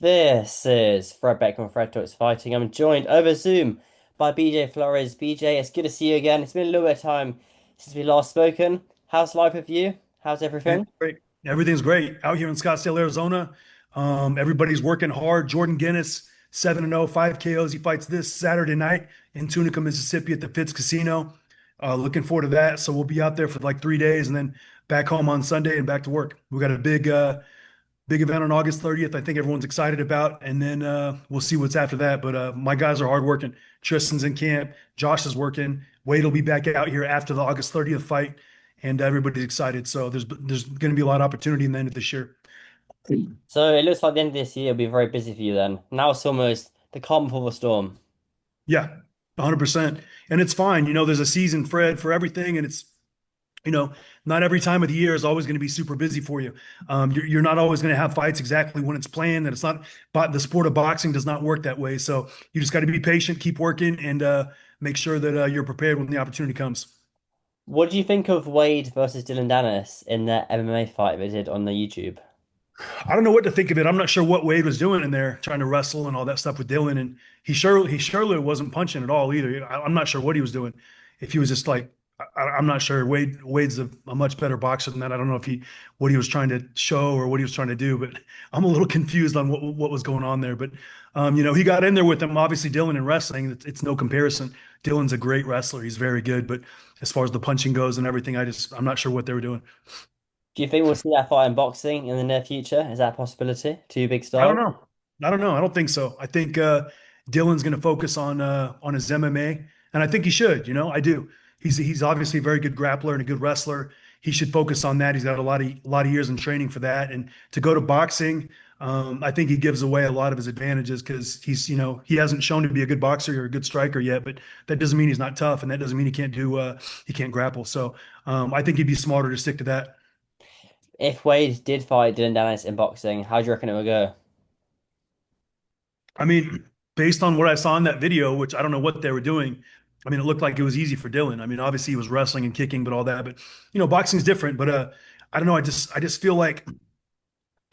This is Fred Beck and Fred Talks Fighting. I'm joined over Zoom by BJ Flores. BJ, it's good to see you again. It's been a little bit of time since we last spoken. How's life with you? How's Man, everything? great. Everything's great out here in Scottsdale, Arizona. Everybody's working hard. Jordan Guinness, 7-0, 5 KOs. He fights this Saturday night in Tunica, Mississippi at the Fitz Casino. Looking forward to that. So we'll be out there for like 3 days and then back home on Sunday and back to work. We got a big event on August 30th. I think everyone's excited about, and then we'll see what's after that. But my guys are hard working. Tristan's in camp. Josh is working. Wade will be back out here after the August 30th fight, and everybody's excited. So there's going to be a lot of opportunity in the end of this year. So it looks like the end of this year will be very busy for you then. Now it's almost the calm before the storm. Yeah, 100%. And it's fine. There's a season, Fred, for everything, and it's you know, not every time of the year is always going to be super busy for you. You're not always going to have fights exactly when it's planned. And it's not, but the sport of boxing does not work that way. So you just got to be patient, keep working, and make sure that you're prepared when the opportunity comes. What do you think of Wade versus Dillon Dannis in their MMA fight they did on the YouTube? I don't know what to think of it. I'm not sure what Wade was doing in there, trying to wrestle and all that stuff with Dillon, and he surely wasn't punching at all either. I'm not sure what he was doing. If he was just like, I'm not sure. Wade's a much better boxer than that. I don't know if he what he was trying to show or what he was trying to do, but I'm a little confused on what was going on there. But he got in there with him. Obviously, Dillon in wrestling, it's no comparison. Dillon's a great wrestler. He's very good, but as far as the punching goes and everything, I'm not sure what they were doing. Do you think we'll see that fight in boxing in the near future? Is that a possibility? Two big I don't stars? know. I don't know. I don't think so. I think Dillon's going to focus on his MMA, and I think he should. I do. He's obviously a very good grappler and a good wrestler. He should focus on that. He's got a lot of years in training for that, and to go to boxing, I think he gives away a lot of his advantages because he hasn't shown to be a good boxer or a good striker yet, but that doesn't mean he's not tough, and that doesn't mean he can't grapple. So I think he'd be smarter to stick to that. If Wade did fight Dillon Danis in boxing, how do you reckon it would go? I mean, based on what I saw in that video, which I don't know what they were doing, I mean, it looked like it was easy for Dillon. I mean, obviously he was wrestling and kicking, but all that. But boxing's different. But I don't know. I just feel like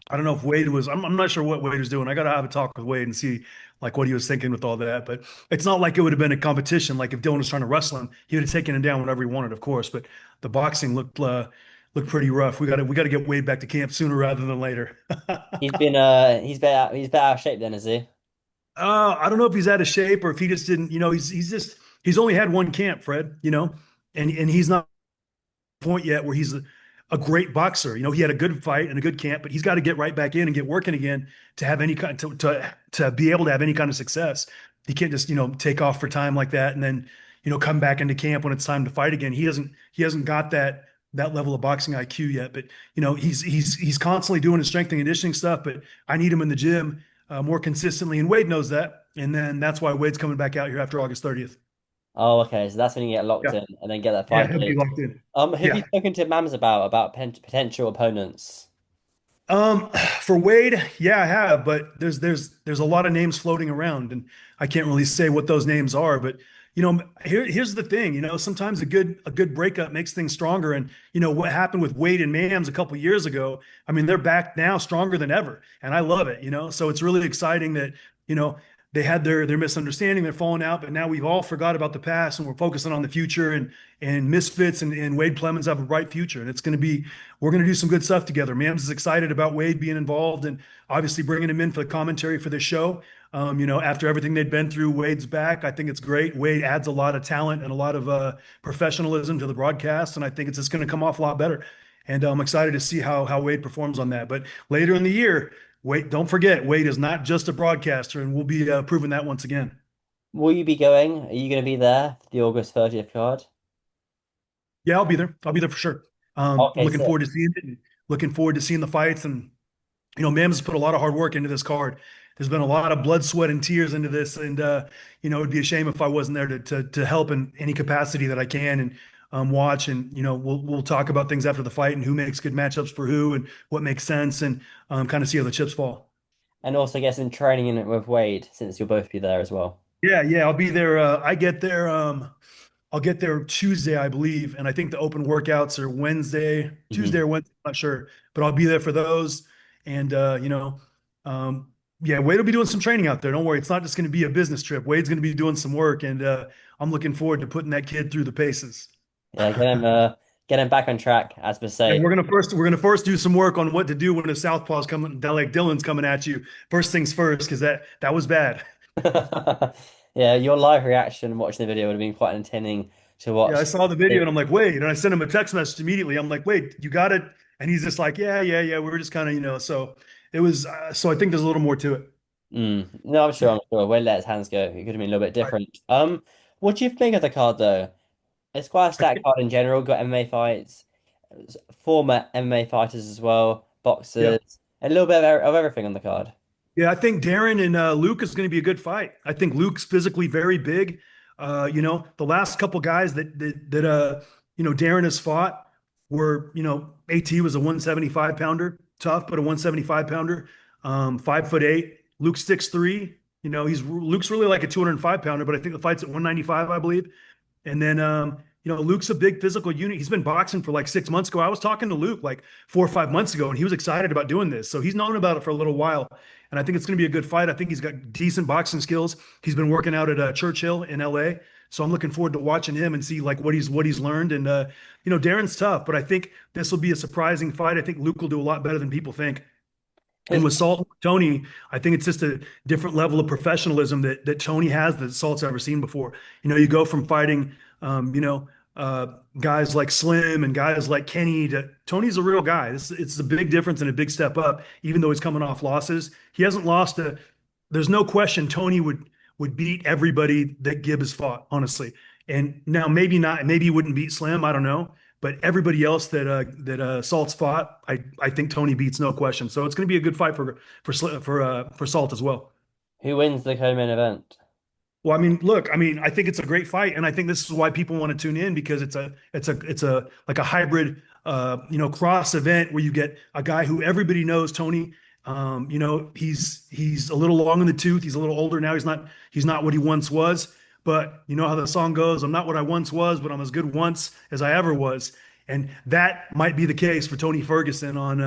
I don't know if Wade was. I'm not sure what Wade was doing. I got to have a talk with Wade and see like what he was thinking with all that. But it's not like it would have been a competition. Like if Dillon was trying to wrestle him, he would have taken him down whenever he wanted, of course. But the boxing looked pretty rough. We got to get Wade back to camp sooner rather than later. He's better out of shape then, is he? I don't know if he's out of shape or if he just didn't. He's only had one camp, Fred. And he's not at the point yet where he's a great boxer. He had a good fight and a good camp, but he's got to get right back in and get working again to have any kind to be able to have any kind of success. He can't just take off for time like that and then come back into camp when it's time to fight again. He hasn't got that level of boxing IQ yet. But he's constantly doing his strength and conditioning stuff. But I need him in the gym more consistently, and Wade knows that. And then that's why Wade's coming back out here after August 30th. Oh, okay. So that's when you get locked Yeah, in and then get that yeah, fight he'll be date. locked in. Who have you Yeah. spoken to Mams about potential opponents? Um, for Wade, yeah, I have, but there's a lot of names floating around, and I can't really say what those names are. But here's the thing. Sometimes a good breakup makes things stronger. And what happened with Wade and Mams a couple years ago. I mean, they're back now stronger than ever, and I love it. So it's really exciting that you know they had their misunderstanding, they're falling out, but now we've all forgot about the past and we're focusing on the future. And Misfits and Wade Clemens have a bright future, and we're going to do some good stuff together. Mams is excited about Wade being involved and obviously bringing him in for the commentary for this show. After everything they've been through, Wade's back. I think it's great. Wade adds a lot of talent and a lot of professionalism to the broadcast, and I think it's just going to come off a lot better. And I'm excited to see how Wade performs on that. But later in the year, Wade, don't forget, Wade is not just a broadcaster, and we'll be proving that once again. Will you be going? Are you going to be there for the August 30th card? Yeah, I'll be there. I'll be there for sure. Okay, Looking so forward to seeing it, and looking forward to seeing the fights. And Mims has put a lot of hard work into this card. There's been a lot of blood, sweat, and tears into this, and it'd be a shame if I wasn't there to help in any capacity that I can and watch. And we'll talk about things after the fight and who makes good matchups for who and what makes sense, and kind of see how the chips fall. and also get some training in it with Wade since you'll both be there as well. Yeah, yeah, I'll be there. I'll get there Tuesday, I believe, and I think the open workouts are Hmm. Tuesday or Wednesday, I'm not sure, but I'll be there for those. And um, Yeah, Wade will be doing some training out there. Don't worry, it's not just going to be a business trip. Wade's going to be doing some work, and I'm looking forward to putting that kid through the paces. Yeah, get him back on track, as per And se. we're gonna first do some work on what to do when a southpaw's coming, like Dillon's coming at you. First things first, because that was bad. Yeah, your live reaction watching the video would have been quite entertaining to Yeah, I watch. saw the video and I'm like, Wade, and I sent him a text message immediately. I'm like, Wade, you got it? And he's just like, yeah, yeah, yeah. We were just kind of, so it was. So I think there's a little more to it. No, I'm sure. Where let his hands go, it could have been a little bit I, different. What do you think of the card though? It's quite a stacked card in general. Got MMA fights, former MMA fighters as well, yeah. boxers, a little bit of everything on the card. Yeah, I think Darren and Luke is going to be a good fight. I think Luke's physically very big. The last couple guys that Darren has fought were, AT was a 175 pounder, tough, but a 175 pounder, 5'8". Luke's 6'3". Luke's really like a 205 pounder, but I think the fight's at 195, I believe. And then, Luke's a big physical unit. He's been boxing for like 6 months ago. I was talking to Luke like 4 or 5 months ago, and he was excited about doing this. So he's known about it for a little while. And I think it's going to be a good fight. I think he's got decent boxing skills. He's been working out at Churchill in LA. So I'm looking forward to watching him and see like what he's learned. And, Darren's tough, but I think this will be a surprising fight. I think Luke will do a lot better than people think. And Who's with Salt and Tony, I think it's just a different level of professionalism that Tony has that Salt's ever seen before. You go from fighting, guys like Slim and guys like Kenny to Tony's a real guy. It's a big difference and a big step up, even though he's coming off losses. He hasn't lost a, there's no question Tony would beat everybody that Gibb has fought, honestly. And now maybe not, maybe he wouldn't beat Slim, I don't know. But everybody else that Salt's fought, I think Tony beats no question. So it's going to be a good fight for Salt as well. who wins the co-main event? Well, I mean, look, I mean, I think it's a great fight, and I think this is why people want to tune in because it's a like a hybrid, cross event where you get a guy who everybody knows, Tony. He's a little long in the tooth. He's a little older now. He's not what he once was. But you know how the song goes, I'm not what I once was, but I'm as good once as I ever was. And that might be the case for Tony Ferguson on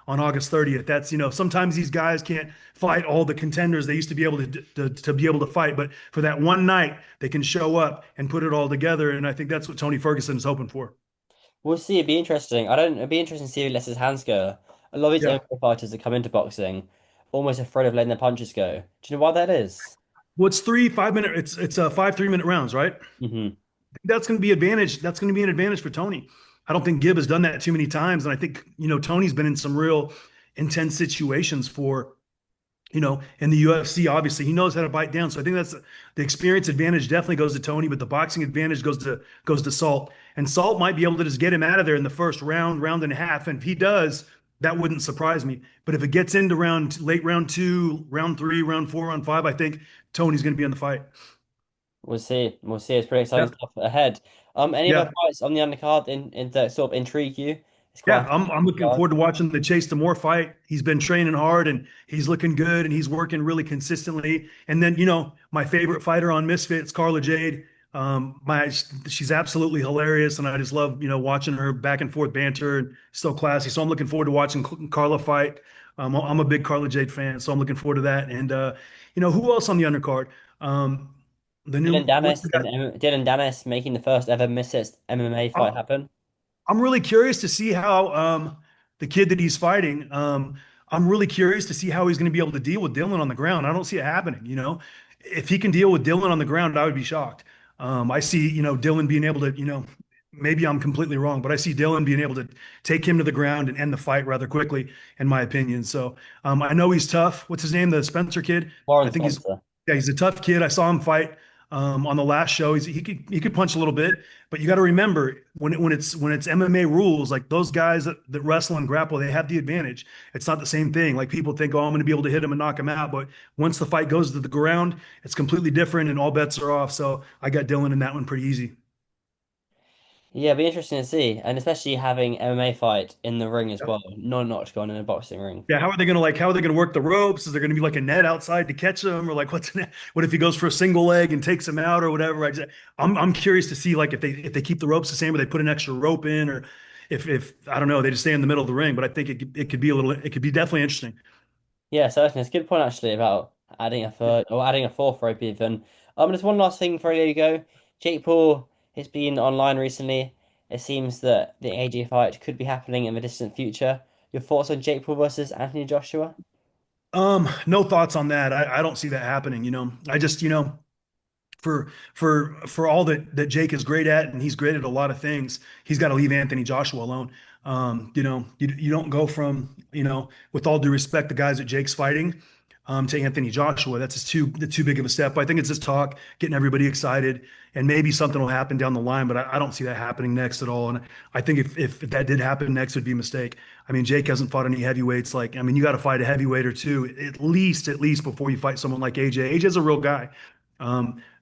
August 30th. That's, sometimes these guys can't fight all the contenders they used to be able to be able to fight, but for that one night, they can show up and put it all together. And I think that's what Tony Ferguson is hoping for. We'll see. It'd be interesting. I don't. It'd be interesting to see who lets his hands go. A lot of these Yeah. MMA fighters that come into boxing almost afraid of letting their punches go. Do you know why that is? Well, it's 3 5 minute, it's 5 3 minute rounds, right? Hmm. That's going to be advantage. That's going to be an advantage for Tony. I don't think Gibb has done that too many times. And I think, Tony's been in some real intense situations in the UFC, obviously. He knows how to bite down. So I think that's the experience advantage definitely goes to Tony, but the boxing advantage goes to Salt. And Salt might be able to just get him out of there in the first round and a half. And if he does, that wouldn't surprise me. But if it gets into late round two, round three, round four, round five, I think Tony's going to be in the fight. We'll see. We'll see. It's pretty Yeah. exciting stuff ahead. Any other Yeah. fights on the undercard in that sort of intrigue you? It's quite Yeah, a I'm looking card. forward to watching the Chase Demore fight. He's been training hard and he's looking good and he's working really consistently. And then, my favorite fighter on Misfits, Carla Jade. She's absolutely hilarious, and I just love, watching her back and forth banter and so classy. So I'm looking forward to watching Carla fight. I'm a big Carla Jade fan, so I'm looking forward to that. And who else on the undercard? The new Dylan what's Dannis the guy? Dylan Dannis making the first ever Misfits MMA fight happen. I'm really curious to see how the kid that he's fighting. I'm really curious to see how he's going to be able to deal with Dillon on the ground. I don't see it happening. If he can deal with Dillon on the ground, I would be shocked. I see, Dillon being able to, maybe I'm completely wrong, but I see Dillon being able to take him to the ground and end the fight rather quickly, in my opinion. So I know he's tough. What's his name? The Spencer kid. Warren I think he's Spencer. yeah, he's a tough kid. I saw him fight on the last show. He could punch a little bit, but you got to remember when it's MMA rules, like those guys that wrestle and grapple, they have the advantage. It's not the same thing. Like people think, oh, I'm going to be able to hit him and knock him out, but once the fight goes to the ground, it's completely different and all bets are off. So I got Dillon in that one pretty easy. Yeah, it'd be interesting to see, and especially having MMA fight in the ring as well, not an octagon in a boxing ring. Yeah, how are they gonna work the ropes? Is there gonna be like a net outside to catch him, or like what if he goes for a single leg and takes him out or whatever? I'm curious to see like if they keep the ropes the same or they put an extra rope in, or if I don't know, they just stay in the middle of the ring. But I think it could be definitely interesting. Yeah, certainly. It's a good point actually about adding a third or adding a fourth rope even. Just one last thing before you go. Jake Paul has been online recently. It seems that the AJ fight could be happening in the distant future. Your thoughts on Jake Paul versus Anthony Joshua? No thoughts on that. I don't see that happening. I just, for all that Jake is great at, and he's great at a lot of things, he's got to leave Anthony Joshua alone. You don't go from, with all due respect, the guys that Jake's fighting, to Anthony Joshua. That's just too big of a step. I think it's just talk, getting everybody excited, and maybe something will happen down the line, but I don't see that happening next at all. And I think if that did happen next, it would be a mistake. I mean, Jake hasn't fought any heavyweights. Like, I mean, you got to fight a heavyweight or two at least before you fight someone like AJ. AJ's a real guy.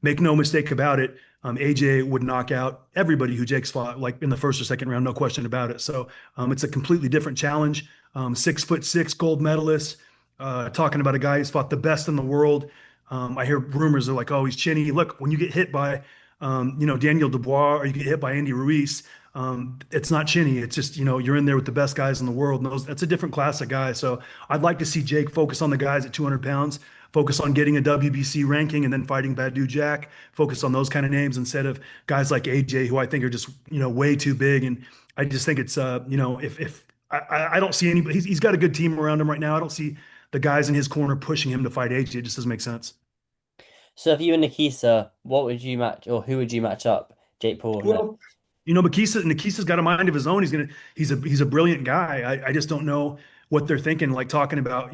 Make no mistake about it. AJ would knock out everybody who Jake's fought, like in the first or second round, no question about it. So it's a completely different challenge. 6'6" gold medalist, talking about a guy who's fought the best in the world. I hear rumors are like, oh, he's chinny. Look, when you get hit by, Daniel Dubois, or you get hit by Andy Ruiz, it's not chinny. It's just, you're in there with the best guys in the world. And that's a different class of guys. So I'd like to see Jake focus on the guys at 200 pounds, focus on getting a WBC ranking and then fighting Badu Jack, focus on those kind of names instead of guys like AJ, who I think are just, way too big. And I just think it's, if I don't see anybody, he's got a good team around him right now. I don't see the guys in his corner pushing him to fight AJ. It just doesn't make sense. So if you and Nikisa, what would you match or who would you match up Jake Paul next? Well, Nikisa's got a mind of his own. He's a brilliant guy. I just don't know what they're thinking, like talking about,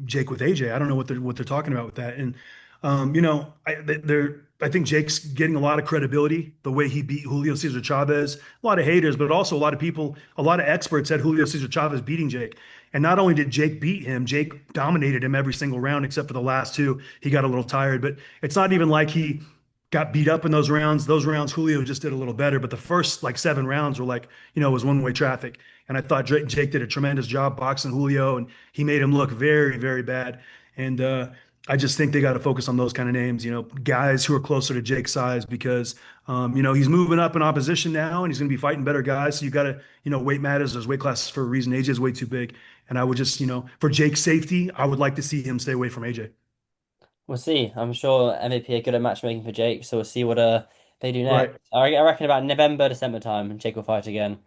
Jake with AJ. I don't know what they're talking about with that. And I think Jake's getting a lot of credibility the way he beat Julio Cesar Chavez. A lot of haters, but also a lot of people, a lot of experts said Julio Cesar Chavez beating Jake. And not only did Jake beat him, Jake dominated him every single round except for the last two. He got a little tired, but it's not even like he got beat up in those rounds. Those rounds, Julio just did a little better, but the first like 7 rounds were like, it was one-way traffic. And I thought Jake did a tremendous job boxing Julio, and he made him look very, very bad. And I just think they got to focus on those kind of names, guys who are closer to Jake's size, because, he's moving up in opposition now, and he's going to be fighting better guys. So you got to, weight matters. There's weight classes for a reason. AJ is way too big. And I would just, for Jake's safety, I would like to see him stay away from AJ. We'll see. I'm sure MVP are good at matchmaking for Jake, so we'll see what they do next. Right. I reckon about November, December time, Jake will fight again.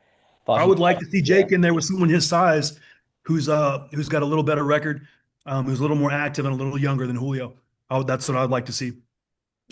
But I I think, would like to see yeah. Jake in there with someone his size, who's got a little better record, who's a little more active and a little younger than Julio. That's what I'd like to see.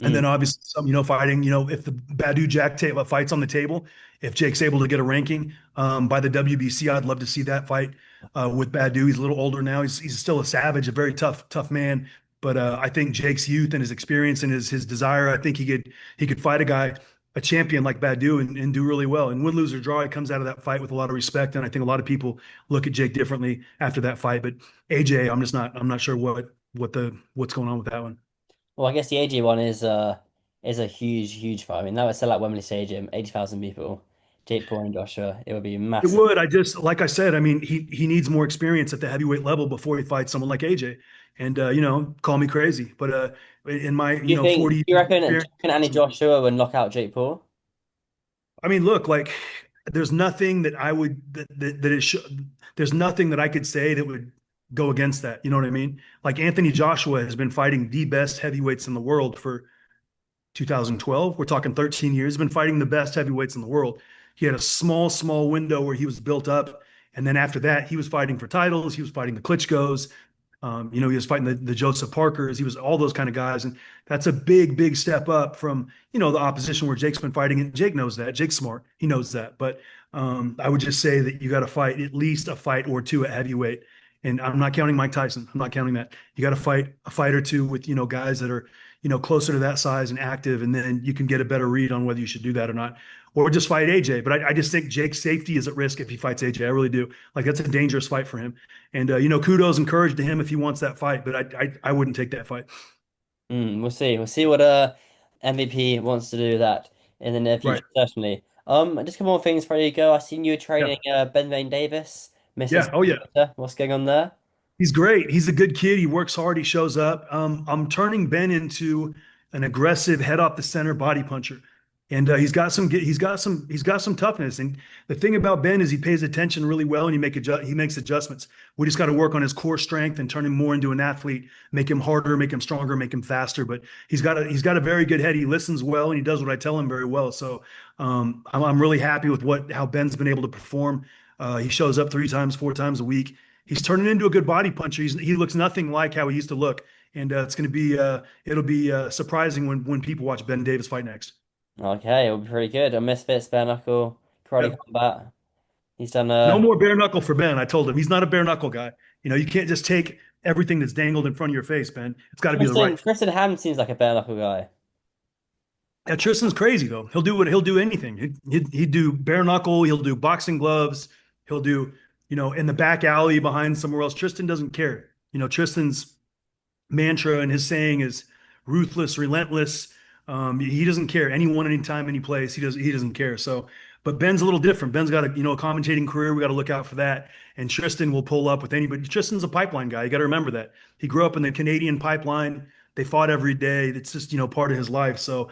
And then Mm. obviously some, fighting, if the Badu Jack fights on the table, if Jake's able to get a ranking by the WBC, I'd love to see that fight with Badu. He's a little older now. He's still a savage, a very tough man. But I think Jake's youth and his experience and his desire, I think he could fight a champion like Badu, and do really well. And win, lose, or draw, he comes out of that fight with a lot of respect. And I think a lot of people look at Jake differently after that fight. But AJ, I'm not sure what's going on with that one. Well, I guess the AJ one is a huge fight. I mean, that would sell out Wembley Stadium, 80,000 people. Jake Paul and Joshua, it would be It massive. would. Like I said, I mean, he needs more experience at the heavyweight level before he fights someone like AJ. And call me crazy, but in my Do you think? 40 Do you years of reckon? Do you experience, reckon Andy Joshua would knock out Jake Paul? I mean, look, like there's nothing that I would that it should. There's nothing that I could say that would go against that. You know what I mean? Like Anthony Joshua has been fighting the best heavyweights in the world for 2012. We're talking 13 years. He's been fighting the best heavyweights in the world. He had a small window where he was built up. And then after that, he was fighting for titles. He was fighting the Klitschko's. He was fighting the Joseph Parkers. He was all those kind of guys. And that's a big step up from, the opposition where Jake's been fighting. And Jake knows that. Jake's smart. He knows that. But I would just say that you got to fight at least a fight or two at heavyweight. And I'm not counting Mike Tyson. I'm not counting that. You got to fight a fight or two with, guys that are, closer to that size and active. And then you can get a better read on whether you should do that or not. Or just fight AJ. But I just think Jake's safety is at risk if he fights AJ. I really do. Like, that's a dangerous fight for him. And, kudos and courage to him if he wants that fight. But I wouldn't take that fight. We'll see. We'll see what MVP wants to do with that in the near Right. future, certainly. Just a couple more things before you go. I seen you were Yeah. training Ben Vane Davis, Yeah. Mrs. Oh, yeah. What's going on there? He's great. He's a good kid. He works hard. He shows up. I'm turning Ben into an aggressive head off the center body puncher. And he's got some toughness. And the thing about Ben is he pays attention really well and he makes adjustments. We just got to work on his core strength and turn him more into an athlete, make him harder, make him stronger, make him faster. But he's got a very good head. He listens well and he does what I tell him very well. So I'm really happy with what how Ben's been able to perform. He shows up 3 times, 4 times a week. He's turning into a good body puncher. He looks nothing like how he used to look. And it's going to be it'll be surprising when people watch Ben Davis fight next. Okay, it'll be pretty good. A Misfits, bare knuckle, karate Yep. combat. He's done No more bare knuckle for Ben. I told him he's not a bare knuckle guy. You can't just take everything that's dangled in front of your face, Ben. It's got to be the Tristan right. Tristan Hamm seems like a bare knuckle guy. Yeah, Tristan's crazy though. He'll do anything. He'd do bare knuckle. He'll do boxing gloves. He'll do in the back alley behind somewhere else. Tristan doesn't care. Tristan's mantra and his saying is ruthless, relentless. He doesn't care anyone, anytime, any place. He doesn't care. So, but Ben's a little different. Ben's got a commentating career. We got to look out for that. And Tristan will pull up with anybody. Tristan's a pipeline guy. You got to remember that he grew up in the Canadian pipeline. They fought every day. It's just part of his life. So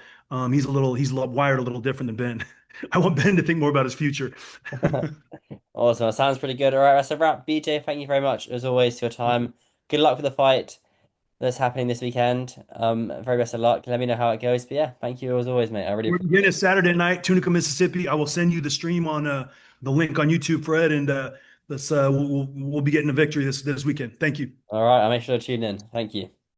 he's wired a little different than Ben. I want Ben to think more about his future. Awesome. That sounds pretty good. All right, that's a wrap. BJ, thank you very much as always for your time. Good luck with the fight that's happening this weekend. Very best of luck. Let me know how it goes. But yeah, thank you as always, mate. I really appreciate Again, it's Saturday night, Tunica, Mississippi. I will send you the stream on the link on YouTube, Fred, and let's we'll be getting a victory this weekend. Thank you. it. All right, I'll make sure to tune in. Thank you.